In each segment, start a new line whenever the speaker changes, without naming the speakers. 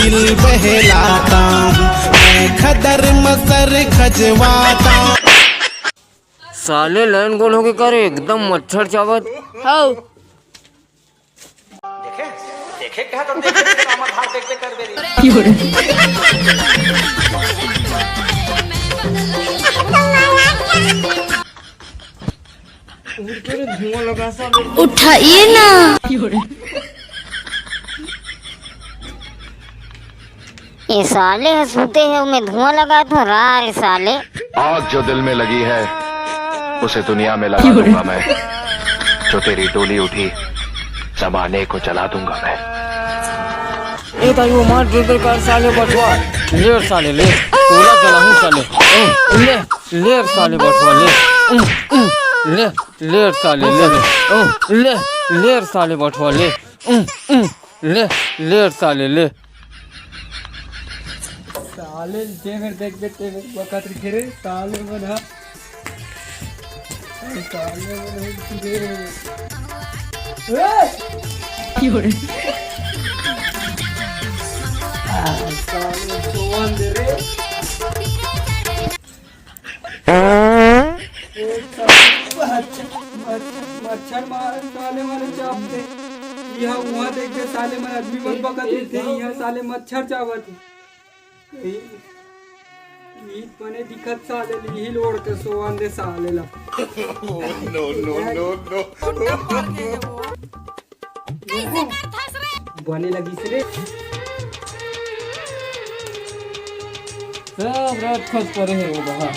दिल बहलाता हूँ, मैं खदर मसर खजवाता।
साले लाइन गोल होके करे एकदम मच्छर चावत।
हाउ
देखे क्या तो देखे सामान हाथ देखते कर दे रही।
उठाइए ना।
ये साले हंसते हैं मैं धुआं लगा तो रहा है साले।
आग जो दिल में लगी है उसे दुनिया में लगा दूंगा मैं। जो तेरी टोली उठी जमाने को चला दूंगा मैं।
ए ताई वो मार गिर कर साले बटवा ले साले ले पूरा चला हूँ साले ले ले साले बटवा ले ले ले साले ले ले ले साले बटवा ले ले ले साले ले
साले देख देते वक्त गिरे साले बना साले बना गिरे साले सोवन दे रे मच्छर मार साले मारे चापते यहाँ वहाँ देख के साले में आदमी मन पकड़ते थे यहाँ साले मच्छर चावत ईद पने दिखत साले लीहिल ओढ़ के सोवन दे साले ला नो बने लगी से रे
सब रात खस पड़े है वो बाहर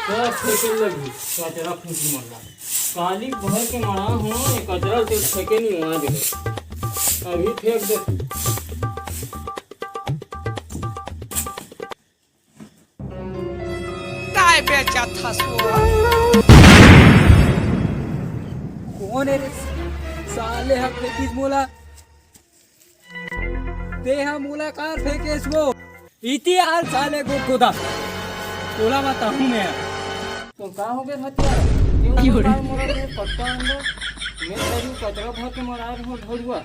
सब फेंके लगी कचरा फूसी मरला काली भर के मरा हूँ कचरा से फेंके नहीं वहाँ दे अभी फेंक दे
काय बेचा था सो
कौन है रे साले हक किस मोला ते हम मुलाकात फेंकेस वो इति आल साले को खुदा बोला मत हूं मैं
तो का हो गया हत्या क्यों मरा रे पत्ता अंदर मैं तेरी कचरा भर के मरा रहा हूँ ढोलुआ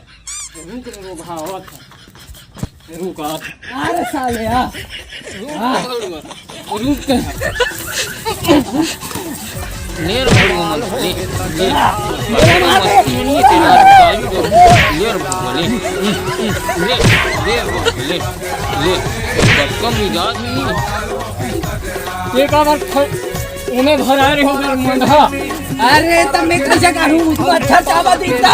रुक रो भावत रुक
अरे साले हां
रुक लेर भड़वा ले ले नहीं तेरा ताई दो लेर भड़वा ले ले कम मिजाज नहीं ये का बात उन्हें भरा रहे हो मंधा
अरे तब मैं कैसे करूं उसको अच्छा चावा दिखता